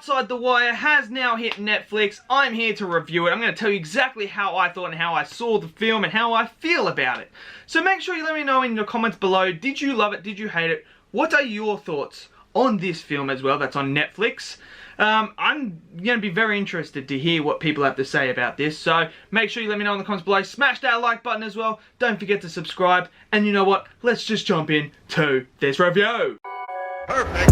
Outside the Wire has now hit Netflix. I'm here to review it. I'm going to tell you exactly how I thought and how I saw the film and how I feel about it. So make sure you let me know in the comments below, did you love it, did you hate it? What are your thoughts on this film as well that's on Netflix? I'm going to be very interested to hear what people have to say about this, so make sure you let me know in the comments below. Smash that like button as well. Don't forget to subscribe. And you know what? Let's just jump in to this review. Perfect.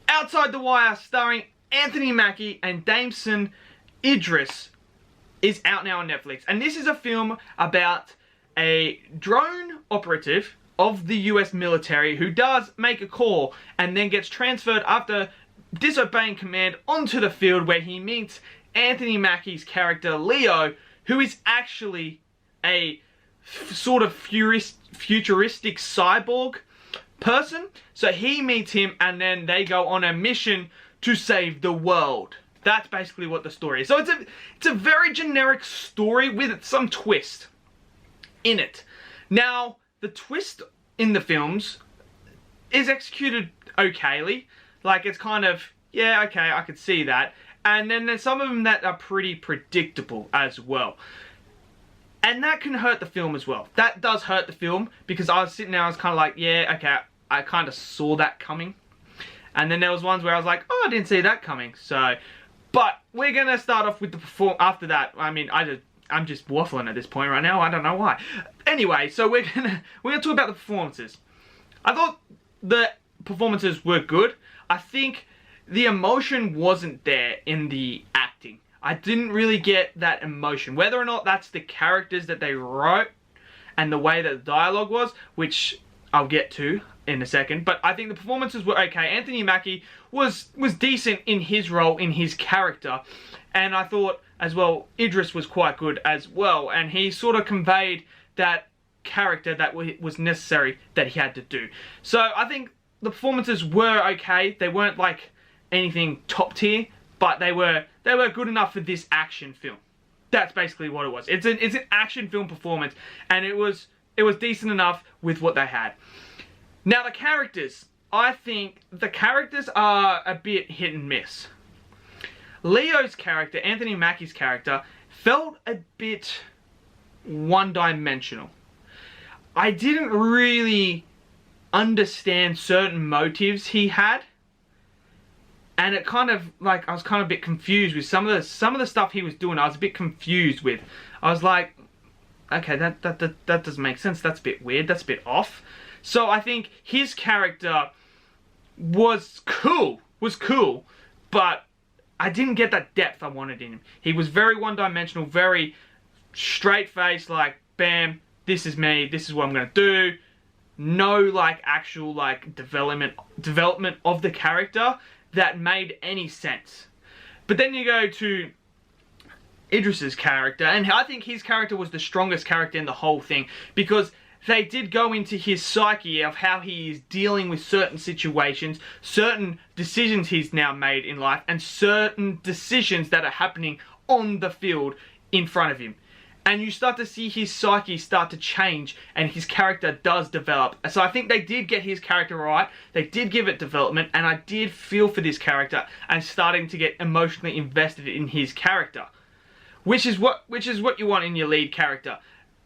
Outside the Wire, starring Anthony Mackie and Damson Idris, is out now on Netflix. And this is a film about a drone operative of the US military who does make a call and then gets transferred after disobeying command onto the field, where he meets Anthony Mackie's character Leo, who is actually a sort of futuristic cyborg person. So he meets him and then they go on a mission to save the world. That's basically what the story is. So it's a very generic story with some twist in it. Now, the twist in the films is executed okayly. Like, it's kind of, yeah, okay, I could see that. And then there's some of them that are pretty predictable as well. And that can hurt the film as well. That does hurt the film, because I was sitting there, I was kind of like, yeah, okay, I kind of saw that coming. And then there was ones where I was like, oh, I didn't see that coming. So, but we're going to start off with the after that. I mean, I'm just waffling at this point right now. I don't know why. Anyway, so we're gonna talk about the performances. I thought the performances were good. I think the emotion wasn't there in the acting. I didn't really get that emotion. Whether or not that's the characters that they wrote and the way that the dialogue was, which I'll get to in a second, but I think the performances were okay. Anthony Mackie was decent in his role, in his character, and I thought as well Idris was quite good as well, and he sort of conveyed that character that was necessary that he had to do. So I think the performances were okay. They weren't like anything top tier, but they were good enough for this action film. That's basically what it was. It's an action film performance, and it was decent enough with what they had. Now the characters, I think the characters are a bit hit and miss. Leo's character, Anthony Mackie's character, felt a bit one-dimensional. I didn't really understand certain motives he had, and it kind of like I was kind of a bit confused with some of the stuff he was doing. I was a bit confused with. I was like, okay, that doesn't make sense. That's a bit weird. That's a bit off. So I think his character was cool, but I didn't get that depth I wanted in him. He was very one-dimensional, very straight-faced, like, bam, this is me, this is what I'm gonna do. No, like, actual, like, development of the character that made any sense. But then you go to Idris's character, and I think his character was the strongest character in the whole thing, because they did go into his psyche of how he is dealing with certain situations, certain decisions he's now made in life, and certain decisions that are happening on the field in front of him. And you start to see his psyche start to change, and his character does develop. So I think they did get his character right, they did give it development, and I did feel for this character and starting to get emotionally invested in his character. Which is what you want in your lead character.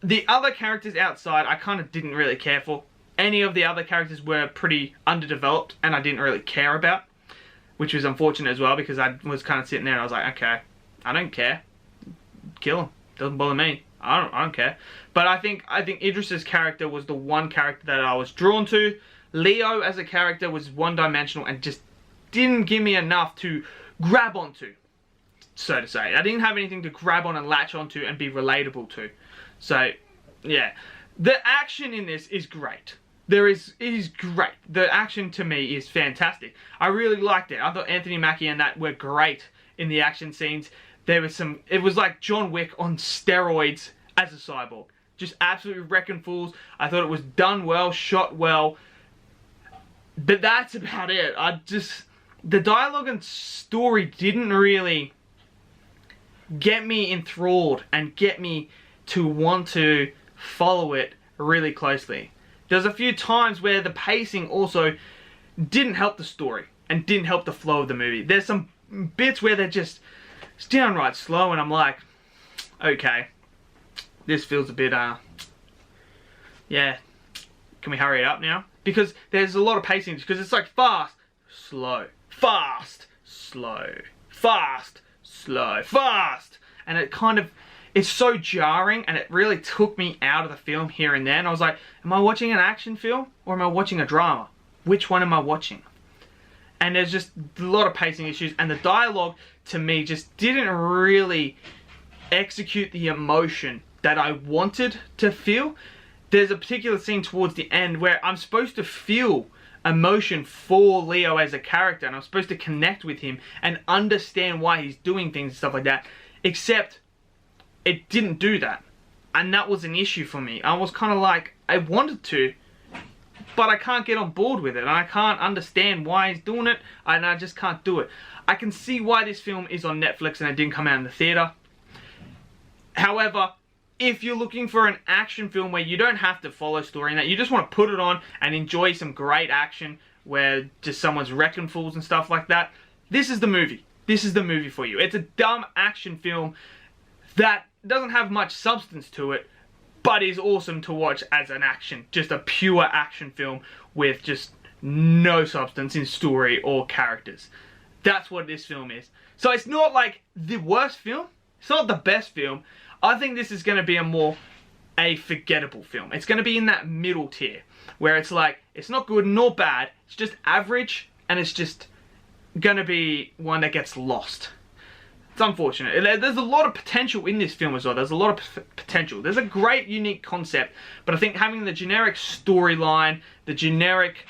The other characters outside, I kind of didn't really care for. Any of the other characters were pretty underdeveloped, and I didn't really care about. Which was unfortunate as well, because I was kind of sitting there and I was like, okay, I don't care. Kill him. Doesn't bother me. I don't care. But I think Idris's character was the one character that I was drawn to. Leo as a character was one-dimensional and just didn't give me enough to grab onto, so to say. I didn't have anything to grab on and latch onto and be relatable to. So, yeah. The action in this is great. It is great. The action to me is fantastic. I really liked it. I thought Anthony Mackie and that were great in the action scenes. There was it was like John Wick on steroids as a cyborg. Just absolutely wrecking fools. I thought it was done well, shot well. But that's about it. The dialogue and story didn't really get me enthralled and get me to want to follow it really closely. There's a few times where the pacing also didn't help the story and didn't help the flow of the movie. There's some bits where they're just downright slow, and I'm like, okay, this feels a bit, yeah, can we hurry it up now? Because there's a lot of pacing, because it's like fast, slow, fast, slow, fast, slow, fast. And it kind of, it's so jarring, and it really took me out of the film here and there. And I was like, am I watching an action film or am I watching a drama? Which one am I watching? And there's just a lot of pacing issues, and the dialogue to me just didn't really execute the emotion that I wanted to feel. There's a particular scene towards the end where I'm supposed to feel emotion for Leo as a character, and I'm supposed to connect with him and understand why he's doing things and stuff like that, except it didn't do that. And that was an issue for me. I was kind of like, I wanted to, but I can't get on board with it, and I can't understand why he's doing it, and I just can't do it. I can see why this film is on Netflix and it didn't come out in the theater. However, if you're looking for an action film where you don't have to follow story and that you just want to put it on and enjoy some great action where just someone's wrecking fools and stuff like that, this is the movie. This is the movie for you. It's a dumb action film that doesn't have much substance to it, but is awesome to watch as an action. Just a pure action film with just no substance in story or characters. That's what this film is. So it's not like the worst film. It's not the best film. I think this is going to be a forgettable film. It's going to be in that middle tier where it's like, it's not good nor bad. It's just average, and it's just going to be one that gets lost. It's unfortunate. There's a lot of potential in this film as well. There's a lot of potential. There's a great, unique concept, but I think having the generic storyline, the generic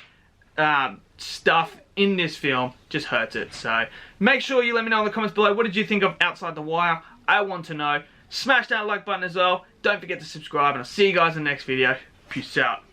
stuff in this film just hurts it. So make sure you let me know in the comments below, what did you think of Outside the Wire? I want to know. Smash that like button as well. Don't forget to subscribe, and I'll see you guys in the next video. Peace out.